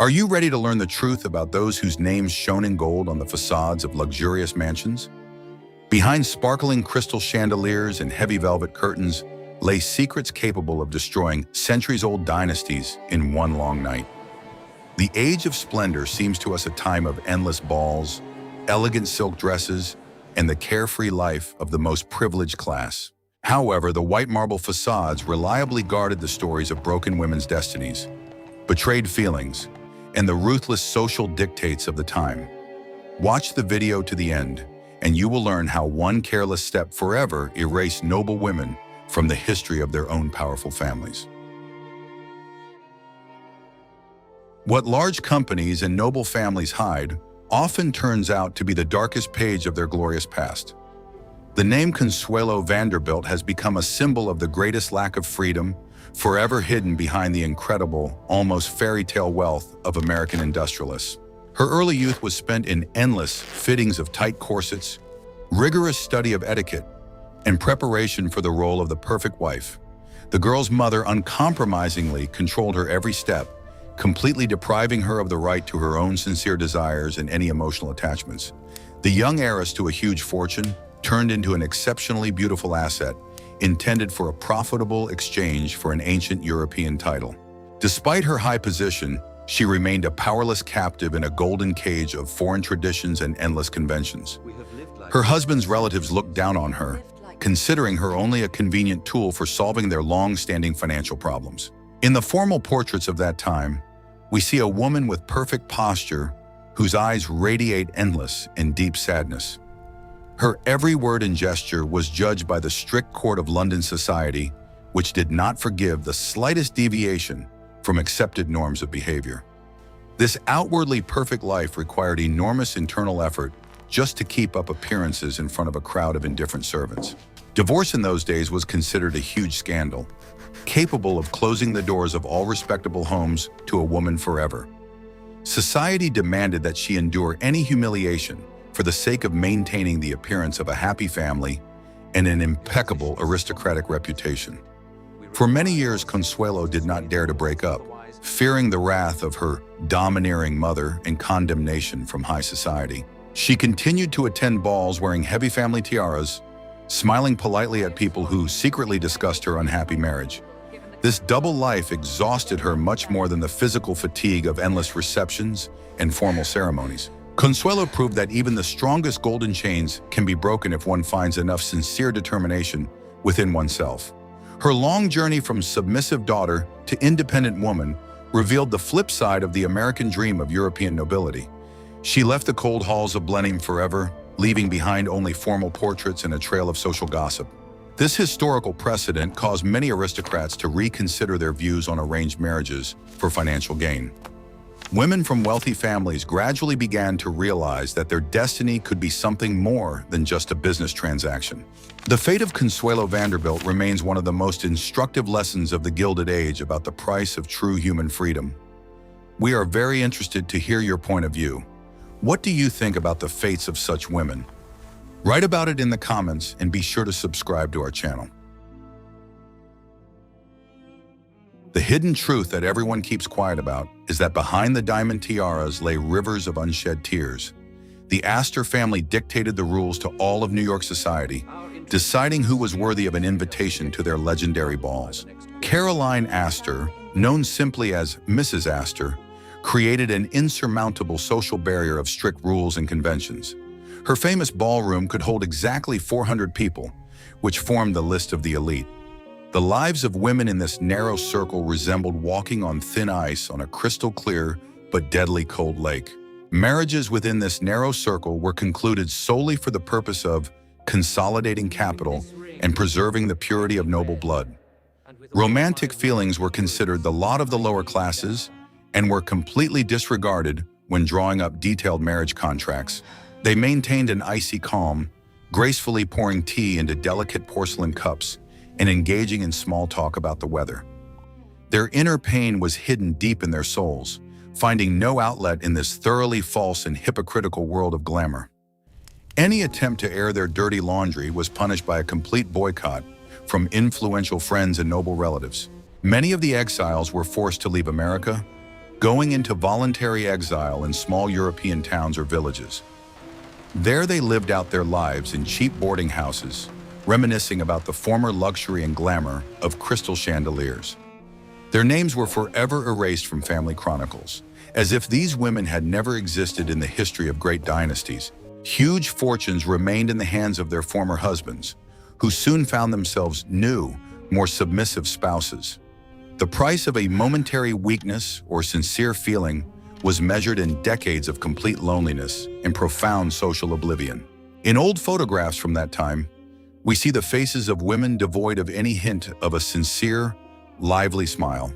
Are you ready to learn the truth about those whose names shone in gold on the facades of luxurious mansions? Behind sparkling crystal chandeliers and heavy velvet curtains lay secrets capable of destroying centuries-old dynasties in one long night. The age of splendor seems to us a time of endless balls, elegant silk dresses, and the carefree life of the most privileged class. However, the white marble facades reliably guarded the stories of broken women's destinies, betrayed feelings, and the ruthless social dictates of the time. Watch the video to the end, and you will learn how one careless step forever erased noble women from the history of their own powerful families. What large companies and noble families hide often turns out to be the darkest page of their glorious past. The name Consuelo Vanderbilt has become a symbol of the greatest lack of freedom, forever hidden behind the incredible, almost fairy tale wealth of American industrialists. Her early youth was spent in endless fittings of tight corsets, rigorous study of etiquette, and preparation for the role of the perfect wife. The girl's mother uncompromisingly controlled her every step, completely depriving her of the right to her own sincere desires and any emotional attachments. The young heiress to a huge fortune turned into an exceptionally beautiful asset, intended for a profitable exchange for an ancient European title. Despite her high position, she remained a powerless captive in a golden cage of foreign traditions and endless conventions. Her husband's relatives looked down on her, considering her only a convenient tool for solving their long-standing financial problems. In the formal portraits of that time, we see a woman with perfect posture whose eyes radiate endless and deep sadness. Her every word and gesture was judged by the strict court of London society, which did not forgive the slightest deviation from accepted norms of behavior. This outwardly perfect life required enormous internal effort just to keep up appearances in front of a crowd of indifferent servants. Divorce in those days was considered a huge scandal, capable of closing the doors of all respectable homes to a woman forever. Society demanded that she endure any humiliation for the sake of maintaining the appearance of a happy family and an impeccable aristocratic reputation. For many years, Consuelo did not dare to break up, fearing the wrath of her domineering mother and condemnation from high society. She continued to attend balls wearing heavy family tiaras, smiling politely at people who secretly discussed her unhappy marriage. This double life exhausted her much more than the physical fatigue of endless receptions and formal ceremonies. Consuelo proved that even the strongest golden chains can be broken if one finds enough sincere determination within oneself. Her long journey from submissive daughter to independent woman revealed the flip side of the American dream of European nobility. She left the cold halls of Blenheim forever, leaving behind only formal portraits and a trail of social gossip. This historical precedent caused many aristocrats to reconsider their views on arranged marriages for financial gain. Women from wealthy families gradually began to realize that their destiny could be something more than just a business transaction. The fate of Consuelo Vanderbilt remains one of the most instructive lessons of the Gilded Age about the price of true human freedom. We are very interested to hear your point of view. What do you think about the fates of such women? Write about it in the comments and be sure to subscribe to our channel. The hidden truth that everyone keeps quiet about is that behind the diamond tiaras lay rivers of unshed tears. The Astor family dictated the rules to all of New York society, deciding who was worthy of an invitation to their legendary balls. Caroline Astor, known simply as Mrs. Astor, created an insurmountable social barrier of strict rules and conventions. Her famous ballroom could hold exactly 400 people, which formed the list of the elite. The lives of women in this narrow circle resembled walking on thin ice on a crystal-clear but deadly cold lake. Marriages within this narrow circle were concluded solely for the purpose of consolidating capital and preserving the purity of noble blood. Romantic feelings were considered the lot of the lower classes and were completely disregarded when drawing up detailed marriage contracts. They maintained an icy calm, gracefully pouring tea into delicate porcelain cups and engaging in small talk about the weather. Their inner pain was hidden deep in their souls, finding no outlet in this thoroughly false and hypocritical world of glamour. Any attempt to air their dirty laundry was punished by a complete boycott from influential friends and noble relatives. Many of the exiles were forced to leave America, going into voluntary exile in small European towns or villages. There they lived out their lives in cheap boarding houses, reminiscing about the former luxury and glamour of crystal chandeliers. Their names were forever erased from family chronicles, as if these women had never existed in the history of great dynasties. Huge fortunes remained in the hands of their former husbands, who soon found themselves new, more submissive spouses. The price of a momentary weakness or sincere feeling was measured in decades of complete loneliness and profound social oblivion. In old photographs from that time, we see the faces of women devoid of any hint of a sincere, lively smile.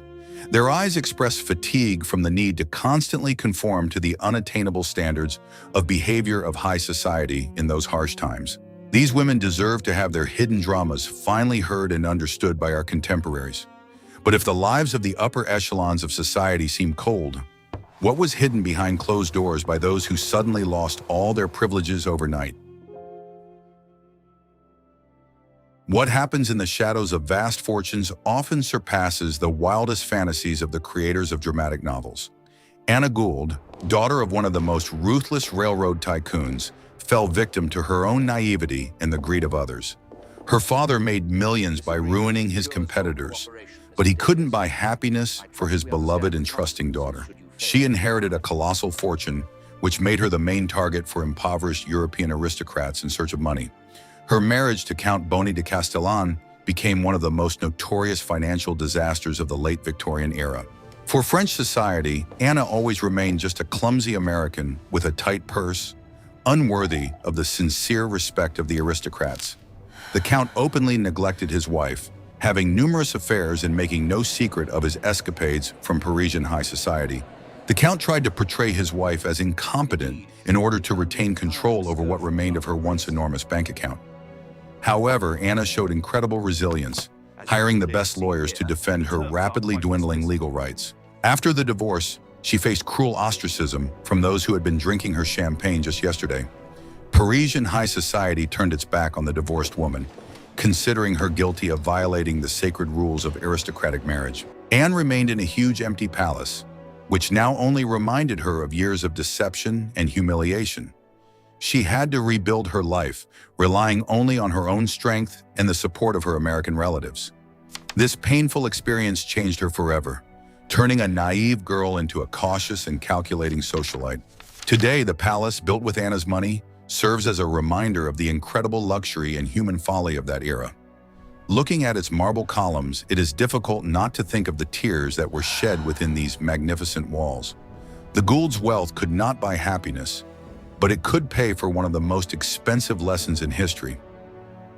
Their eyes express fatigue from the need to constantly conform to the unattainable standards of behavior of high society in those harsh times. These women deserve to have their hidden dramas finally heard and understood by our contemporaries. But if the lives of the upper echelons of society seem cold, what was hidden behind closed doors by those who suddenly lost all their privileges overnight? What happens in the shadows of vast fortunes often surpasses the wildest fantasies of the creators of dramatic novels. Anna Gould, daughter of one of the most ruthless railroad tycoons, fell victim to her own naivety and the greed of others. Her father made millions by ruining his competitors, but he couldn't buy happiness for his beloved and trusting daughter. She inherited a colossal fortune, which made her the main target for impoverished European aristocrats in search of money. Her marriage to Count Bonny de Castellane became one of the most notorious financial disasters of the late Victorian era. For French society, Anna always remained just a clumsy American with a tight purse, unworthy of the sincere respect of the aristocrats. The Count openly neglected his wife, having numerous affairs and making no secret of his escapades from Parisian high society. The Count tried to portray his wife as incompetent in order to retain control over what remained of her once enormous bank account. However, Anna showed incredible resilience, hiring the best lawyers to defend her rapidly dwindling legal rights. After the divorce, she faced cruel ostracism from those who had been drinking her champagne just yesterday. Parisian high society turned its back on the divorced woman, considering her guilty of violating the sacred rules of aristocratic marriage. Anne remained in a huge empty palace, which now only reminded her of years of deception and humiliation. She had to rebuild her life, relying only on her own strength and the support of her American relatives. This painful experience changed her forever, turning a naive girl into a cautious and calculating socialite. Today, the palace, built with Anna's money, serves as a reminder of the incredible luxury and human folly of that era. Looking at its marble columns, it is difficult not to think of the tears that were shed within these magnificent walls. The Gould's wealth could not buy happiness, but it could pay for one of the most expensive lessons in history.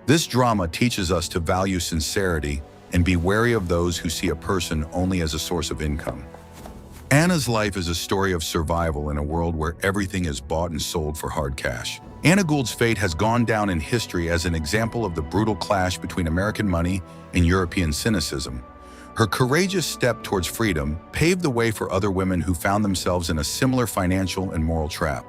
This drama teaches us to value sincerity and be wary of those who see a person only as a source of income. Anna's life is a story of survival in a world where everything is bought and sold for hard cash. Anna Gould's fate has gone down in history as an example of the brutal clash between American money and European cynicism. Her courageous step towards freedom paved the way for other women who found themselves in a similar financial and moral trap.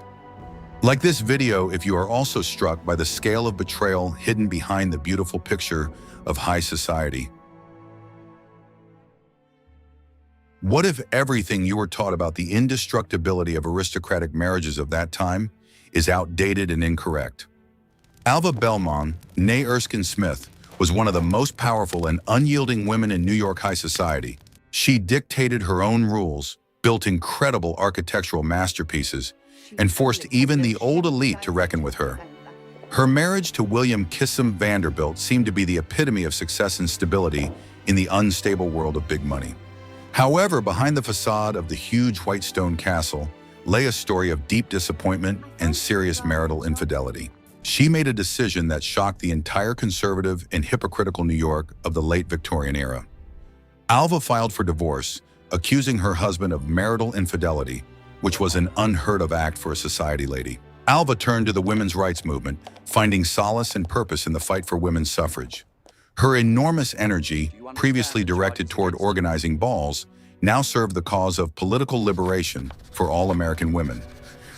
Like this video if you are also struck by the scale of betrayal hidden behind the beautiful picture of high society. What if everything you were taught about the indestructibility of aristocratic marriages of that time is outdated and incorrect? Alva Belmont, née Erskine Smith, was one of the most powerful and unyielding women in New York high society. She dictated her own rules, built incredible architectural masterpieces, and forced even the old elite to reckon with her. Her marriage to William Kissam Vanderbilt seemed to be the epitome of success and stability in the unstable world of big money. However, behind the facade of the huge white stone castle lay a story of deep disappointment and serious marital infidelity. She made a decision that shocked the entire conservative and hypocritical New York of the late Victorian era. Alva filed for divorce, accusing her husband of marital infidelity, which was an unheard-of act for a society lady. Alva turned to the women's rights movement, finding solace and purpose in the fight for women's suffrage. Her enormous energy, previously directed toward organizing balls, now served the cause of political liberation for all American women.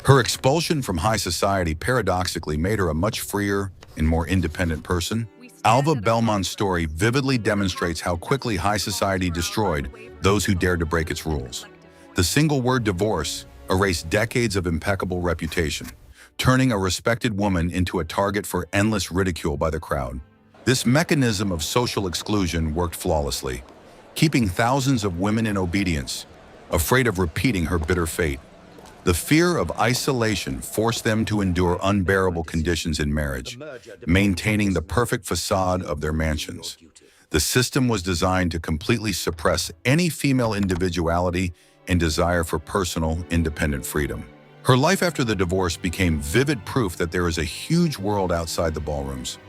Her expulsion from high society paradoxically made her a much freer and more independent person. Alva Belmont's story vividly demonstrates how quickly high society destroyed those who dared to break its rules. The single word divorce erased decades of impeccable reputation, turning a respected woman into a target for endless ridicule by the crowd. This mechanism of social exclusion worked flawlessly, keeping thousands of women in obedience, afraid of repeating her bitter fate. The fear of isolation forced them to endure unbearable conditions in marriage, maintaining the perfect facade of their mansions. The system was designed to completely suppress any female individuality and desire for personal, independent freedom. Her life after the divorce became vivid proof that there is a huge world outside the ballrooms.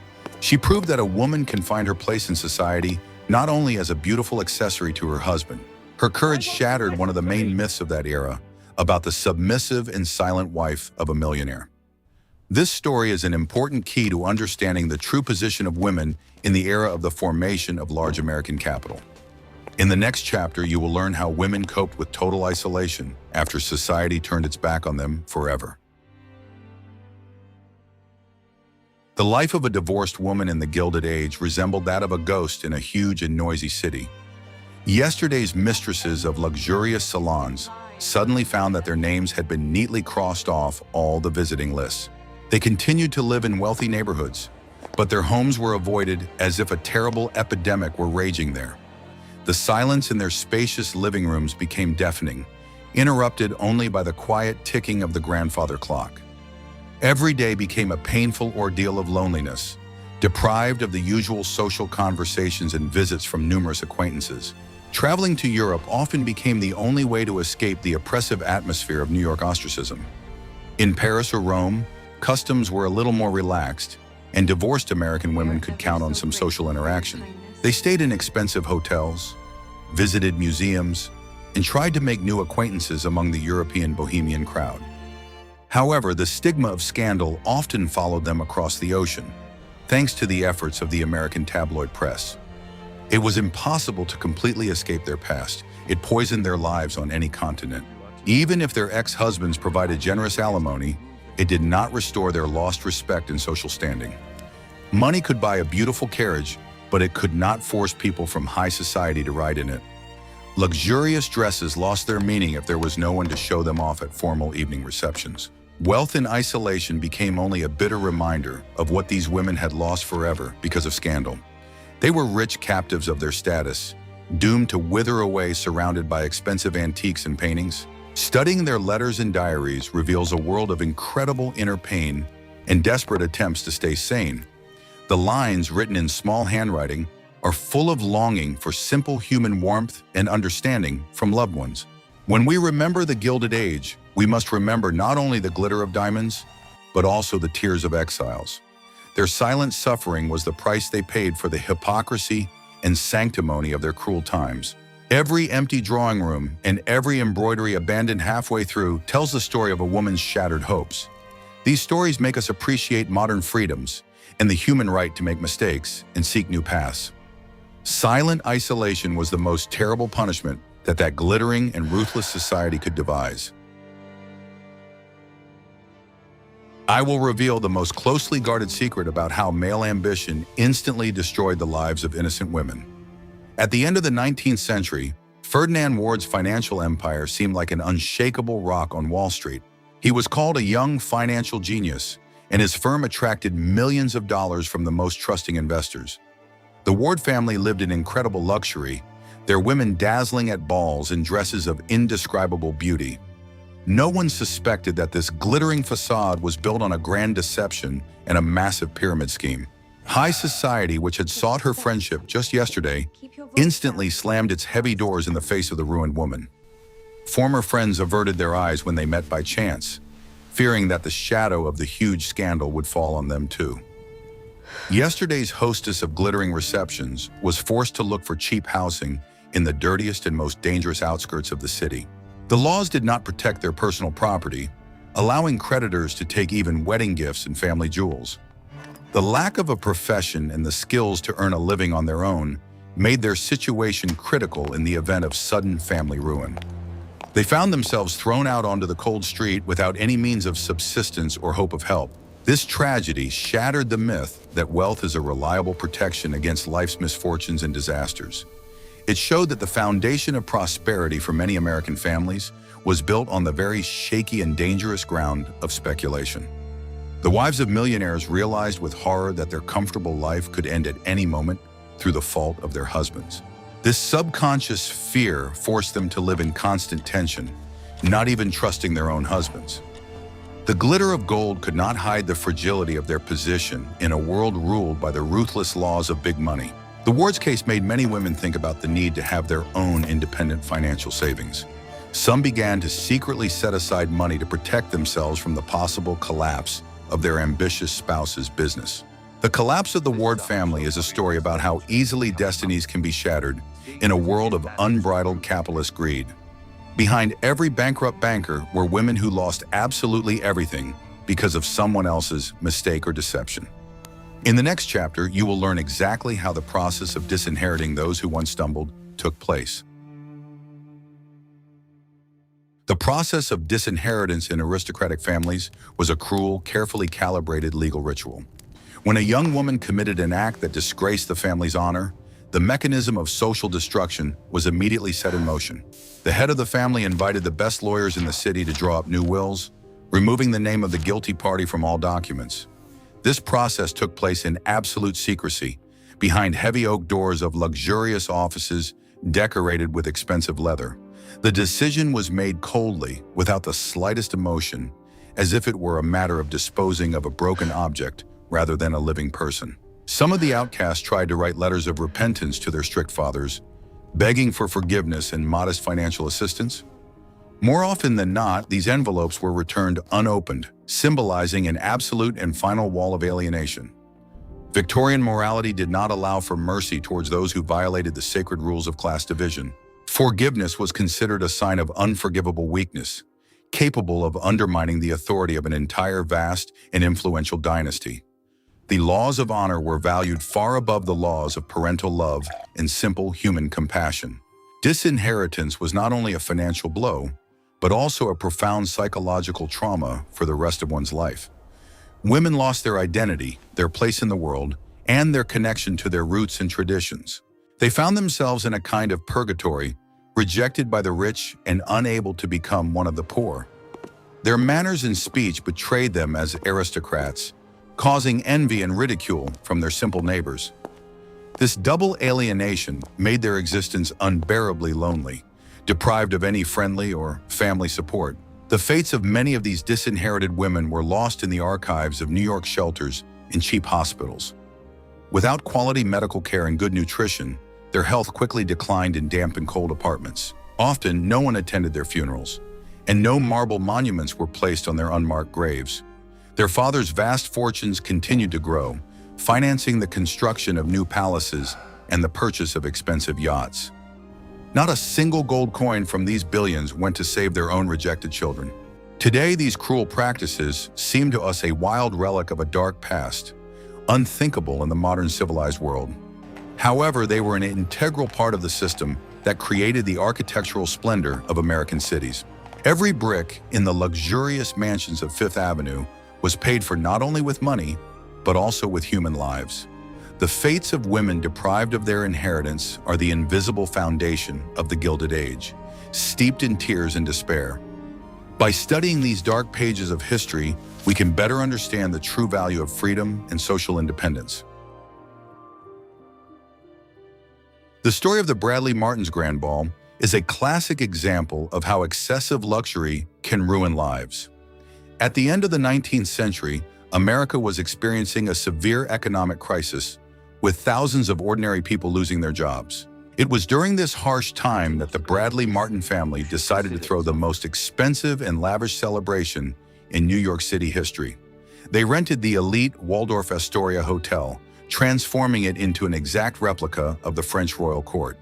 She proved that a woman can find her place in society not only as a beautiful accessory to her husband. Her courage shattered one of the main myths of that era about the submissive and silent wife of a millionaire. This story is an important key to understanding the true position of women in the era of the formation of large American capital. In the next chapter, you will learn how women coped with total isolation after society turned its back on them forever. The life of a divorced woman in the Gilded Age resembled that of a ghost in a huge and noisy city. Yesterday's mistresses of luxurious salons suddenly found that their names had been neatly crossed off all the visiting lists. They continued to live in wealthy neighborhoods, but their homes were avoided as if a terrible epidemic were raging there. The silence in their spacious living rooms became deafening, interrupted only by the quiet ticking of the grandfather clock. Every day became a painful ordeal of loneliness, deprived of the usual social conversations and visits from numerous acquaintances. Traveling to Europe often became the only way to escape the oppressive atmosphere of New York ostracism. In Paris or Rome, customs were a little more relaxed, and divorced American women could count on some social interaction. They stayed in expensive hotels, visited museums, and tried to make new acquaintances among the European bohemian crowd. However, the stigma of scandal often followed them across the ocean, thanks to the efforts of the American tabloid press. It was impossible to completely escape their past. It poisoned their lives on any continent. Even if their ex-husbands provided generous alimony, it did not restore their lost respect and social standing. Money could buy a beautiful carriage, but it could not force people from high society to ride in it. Luxurious dresses lost their meaning if there was no one to show them off at formal evening receptions. Wealth in isolation became only a bitter reminder of what these women had lost forever because of scandal. They were rich captives of their status, doomed to wither away surrounded by expensive antiques and paintings. Studying their letters and diaries reveals a world of incredible inner pain and desperate attempts to stay sane. The lines, written in small handwriting, are full of longing for simple human warmth and understanding from loved ones. When we remember the Gilded Age, we must remember not only the glitter of diamonds, but also the tears of exiles. Their silent suffering was the price they paid for the hypocrisy and sanctimony of their cruel times. Every empty drawing room and every embroidery abandoned halfway through tells the story of a woman's shattered hopes. These stories make us appreciate modern freedoms and the human right to make mistakes and seek new paths. Silent isolation was the most terrible punishment that glittering and ruthless society could devise. I will reveal the most closely guarded secret about how male ambition instantly destroyed the lives of innocent women. At the end of the 19th century, Ferdinand Ward's financial empire seemed like an unshakable rock on Wall Street. He was called a young financial genius, and his firm attracted millions of dollars from the most trusting investors. The Ward family lived in incredible luxury, their women dazzling at balls in dresses of indescribable beauty. No one suspected that this glittering facade was built on a grand deception and a massive pyramid scheme. High society, which had sought her friendship just yesterday, instantly slammed its heavy doors in the face of the ruined woman. Former friends averted their eyes when they met by chance, fearing that the shadow of the huge scandal would fall on them too. Yesterday's hostess of glittering receptions was forced to look for cheap housing in the dirtiest and most dangerous outskirts of the city. The laws did not protect their personal property, allowing creditors to take even wedding gifts and family jewels. The lack of a profession and the skills to earn a living on their own made their situation critical in the event of sudden family ruin. They found themselves thrown out onto the cold street without any means of subsistence or hope of help. This tragedy shattered the myth that wealth is a reliable protection against life's misfortunes and disasters. It showed that the foundation of prosperity for many American families was built on the very shaky and dangerous ground of speculation. The wives of millionaires realized with horror that their comfortable life could end at any moment through the fault of their husbands. This subconscious fear forced them to live in constant tension, not even trusting their own husbands. The glitter of gold could not hide the fragility of their position in a world ruled by the ruthless laws of big money. The Ward's case made many women think about the need to have their own independent financial savings. Some began to secretly set aside money to protect themselves from the possible collapse of their ambitious spouse's business. The collapse of the Ward family is a story about how easily destinies can be shattered in a world of unbridled capitalist greed. Behind every bankrupt banker were women who lost absolutely everything because of someone else's mistake or deception. In the next chapter, you will learn exactly how the process of disinheriting those who once stumbled took place. The process of disinheritance in aristocratic families was a cruel, carefully calibrated legal ritual. When a young woman committed an act that disgraced the family's honor, the mechanism of social destruction was immediately set in motion. The head of the family invited the best lawyers in the city to draw up new wills, removing the name of the guilty party from all documents. This process took place in absolute secrecy, behind heavy oak doors of luxurious offices decorated with expensive leather. The decision was made coldly, without the slightest emotion, as if it were a matter of disposing of a broken object rather than a living person. Some of the outcasts tried to write letters of repentance to their strict fathers, begging for forgiveness and modest financial assistance. More often than not, these envelopes were returned unopened, symbolizing an absolute and final wall of alienation. Victorian morality did not allow for mercy towards those who violated the sacred rules of class division. Forgiveness was considered a sign of unforgivable weakness, capable of undermining the authority of an entire vast and influential dynasty. The laws of honor were valued far above the laws of parental love and simple human compassion. Disinheritance was not only a financial blow, but also a profound psychological trauma for the rest of one's life. Women lost their identity, their place in the world, and their connection to their roots and traditions. They found themselves in a kind of purgatory, rejected by the rich and unable to become one of the poor. Their manners and speech betrayed them as aristocrats, causing envy and ridicule from their simple neighbors. This double alienation made their existence unbearably lonely, deprived of any friendly or family support. The fates of many of these disinherited women were lost in the archives of New York shelters and cheap hospitals. Without quality medical care and good nutrition, their health quickly declined in damp and cold apartments. Often, no one attended their funerals, and no marble monuments were placed on their unmarked graves. Their father's vast fortunes continued to grow, financing the construction of new palaces and the purchase of expensive yachts. Not a single gold coin from these billions went to save their own rejected children. Today, these cruel practices seem to us a wild relic of a dark past, unthinkable in the modern civilized world. However, they were an integral part of the system that created the architectural splendor of American cities. Every brick in the luxurious mansions of Fifth Avenue was paid for not only with money, but also with human lives. The fates of women deprived of their inheritance are the invisible foundation of the Gilded Age, steeped in tears and despair. By studying these dark pages of history, we can better understand the true value of freedom and social independence. The story of the Bradley Martins Grand Ball is a classic example of how excessive luxury can ruin lives. At the end of the 19th century, America was experiencing a severe economic crisis, with thousands of ordinary people losing their jobs. It was during this harsh time that the Bradley Martin family decided to throw the most expensive and lavish celebration in New York City history. They rented the elite Waldorf Astoria Hotel, transforming it into an exact replica of the French royal court.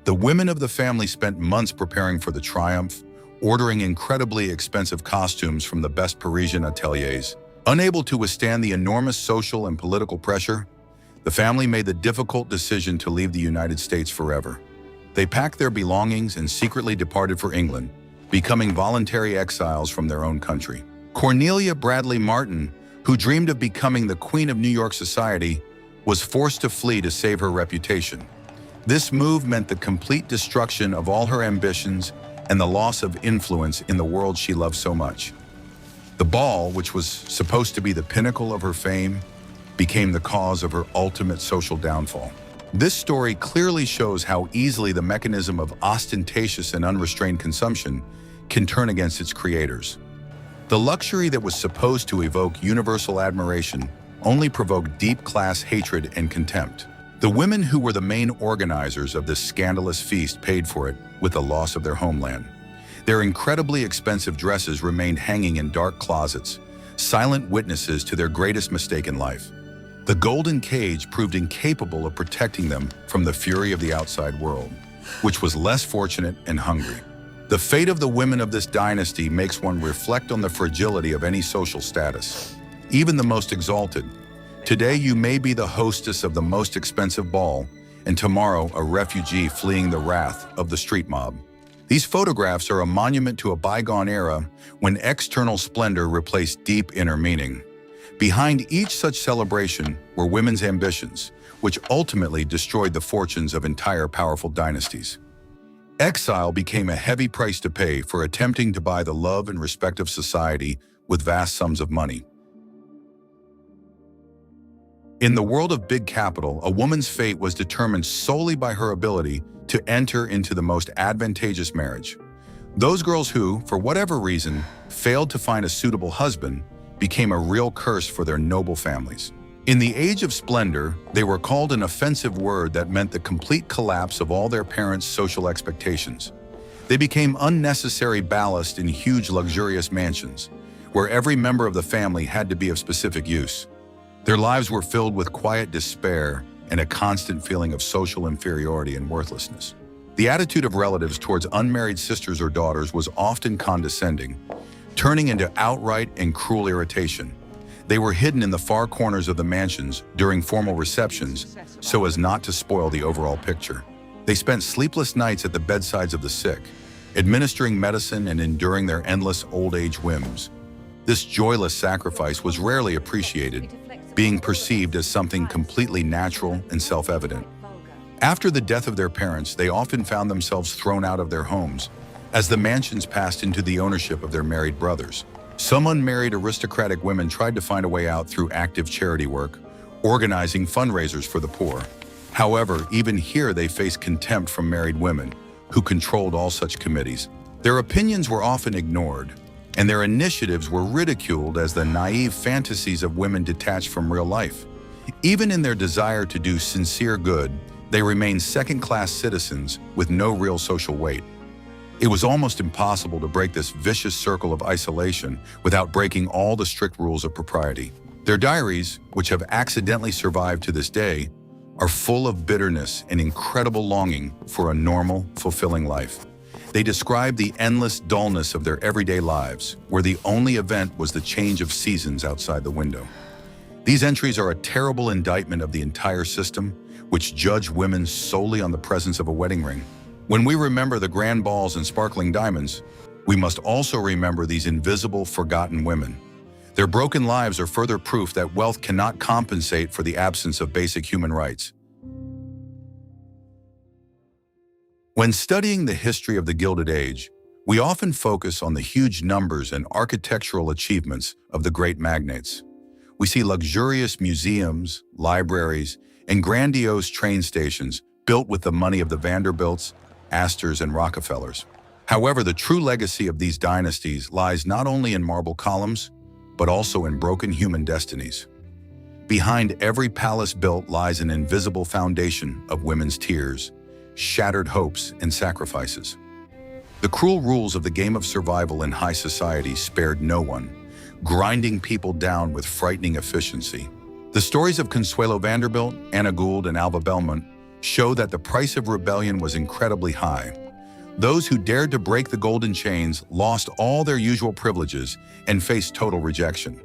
The women of the family spent months preparing for the triumph, ordering incredibly expensive costumes from the best Parisian ateliers. Unable to withstand the enormous social and political pressure, the family made the difficult decision to leave the United States forever. They packed their belongings and secretly departed for England, becoming voluntary exiles from their own country. Cornelia Bradley Martin, who dreamed of becoming the Queen of New York society, was forced to flee to save her reputation. This move meant the complete destruction of all her ambitions and the loss of influence in the world she loved so much. The ball, which was supposed to be the pinnacle of her fame, became the cause of her ultimate social downfall. This story clearly shows how easily the mechanism of ostentatious and unrestrained consumption can turn against its creators. The luxury that was supposed to evoke universal admiration only provoked deep-class hatred and contempt. The women who were the main organizers of this scandalous feast paid for it with the loss of their homeland. Their incredibly expensive dresses remained hanging in dark closets, silent witnesses to their greatest mistake in life. The golden cage proved incapable of protecting them from the fury of the outside world, which was less fortunate and hungry. The fate of the women of this dynasty makes one reflect on the fragility of any social status, even the most exalted. Today you may be the hostess of the most expensive ball, and tomorrow a refugee fleeing the wrath of the street mob. These photographs are a monument to a bygone era when external splendor replaced deep inner meaning. Behind each such celebration were women's ambitions, which ultimately destroyed the fortunes of entire powerful dynasties. Exile became a heavy price to pay for attempting to buy the love and respect of society with vast sums of money. In the world of big capital, a woman's fate was determined solely by her ability to enter into the most advantageous marriage. Those girls who, for whatever reason, failed to find a suitable husband became a real curse for their noble families. In the age of splendor, they were called an offensive word that meant the complete collapse of all their parents' social expectations. They became unnecessary ballast in huge luxurious mansions, where every member of the family had to be of specific use. Their lives were filled with quiet despair and a constant feeling of social inferiority and worthlessness. The attitude of relatives towards unmarried sisters or daughters was often condescending, turning into outright and cruel irritation. They were hidden in the far corners of the mansions during formal receptions so as not to spoil the overall picture. They spent sleepless nights at the bedsides of the sick, administering medicine and enduring their endless old age whims. This joyless sacrifice was rarely appreciated, being perceived as something completely natural and self-evident. After the death of their parents, they often found themselves thrown out of their homes as the mansions passed into the ownership of their married brothers. Some unmarried aristocratic women tried to find a way out through active charity work, organizing fundraisers for the poor. However, even here they faced contempt from married women, who controlled all such committees. Their opinions were often ignored, and their initiatives were ridiculed as the naive fantasies of women detached from real life. Even in their desire to do sincere good, they remained second-class citizens with no real social weight. It was almost impossible to break this vicious circle of isolation without breaking all the strict rules of propriety. Their diaries, which have accidentally survived to this day, are full of bitterness and incredible longing for a normal, fulfilling life. They describe the endless dullness of their everyday lives, where the only event was the change of seasons outside the window. These entries are a terrible indictment of the entire system, which judge women solely on the presence of a wedding ring. When we remember the grand balls and sparkling diamonds, we must also remember these invisible, forgotten women. Their broken lives are further proof that wealth cannot compensate for the absence of basic human rights. When studying the history of the Gilded Age, we often focus on the huge numbers and architectural achievements of the great magnates. We see luxurious museums, libraries, and grandiose train stations built with the money of the Vanderbilts, Astors, and Rockefellers. However, the true legacy of these dynasties lies not only in marble columns, but also in broken human destinies. Behind every palace built lies an invisible foundation of women's tears, shattered hopes, and sacrifices. The cruel rules of the game of survival in high society spared no one, grinding people down with frightening efficiency. The stories of Consuelo Vanderbilt, Anna Gould, and Alva Belmont show that the price of rebellion was incredibly high. Those who dared to break the golden chains lost all their usual privileges and faced total rejection.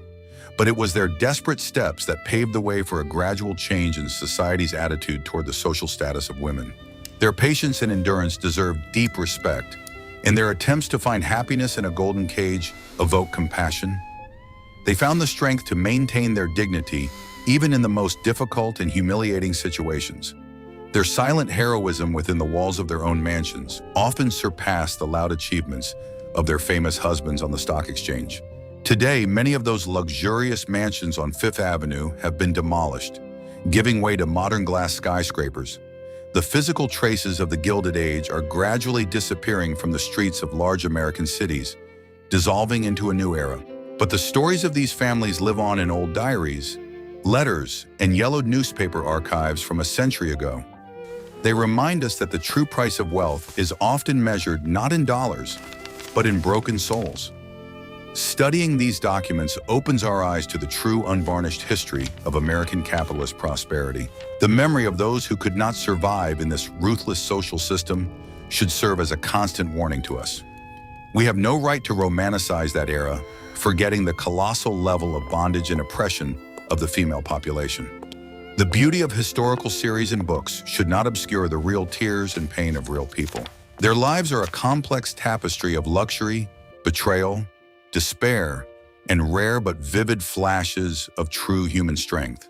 But it was their desperate steps that paved the way for a gradual change in society's attitude toward the social status of women. Their patience and endurance deserve deep respect, and their attempts to find happiness in a golden cage evoke compassion. They found the strength to maintain their dignity even in the most difficult and humiliating situations. Their silent heroism within the walls of their own mansions often surpassed the loud achievements of their famous husbands on the stock exchange. Today, many of those luxurious mansions on Fifth Avenue have been demolished, giving way to modern glass skyscrapers. The physical traces of the Gilded Age are gradually disappearing from the streets of large American cities, dissolving into a new era. But the stories of these families live on in old diaries, letters, and yellowed newspaper archives from a century ago. They remind us that the true price of wealth is often measured not in dollars, but in broken souls. Studying these documents opens our eyes to the true unvarnished history of American capitalist prosperity. The memory of those who could not survive in this ruthless social system should serve as a constant warning to us. We have no right to romanticize that era, forgetting the colossal level of bondage and oppression of the female population. The beauty of historical series and books should not obscure the real tears and pain of real people. Their lives are a complex tapestry of luxury, betrayal, despair, and rare but vivid flashes of true human strength.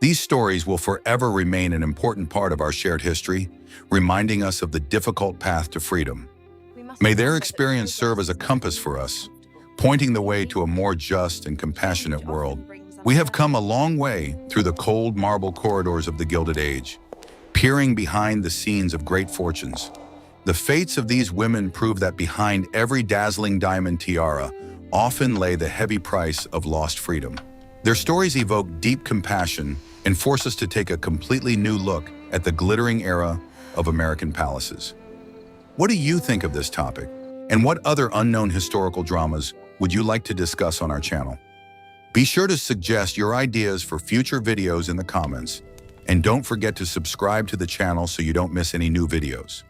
These stories will forever remain an important part of our shared history, reminding us of the difficult path to freedom. May their experience serve as a compass for us, pointing the way to a more just and compassionate world. We have come a long way through the cold marble corridors of the Gilded Age, peering behind the scenes of great fortunes. The fates of these women prove that behind every dazzling diamond tiara often lay the heavy price of lost freedom. Their stories evoke deep compassion and force us to take a completely new look at the glittering era of American palaces. What do you think of this topic? And what other unknown historical dramas would you like to discuss on our channel? Be sure to suggest your ideas for future videos in the comments, and don't forget to subscribe to the channel so you don't miss any new videos.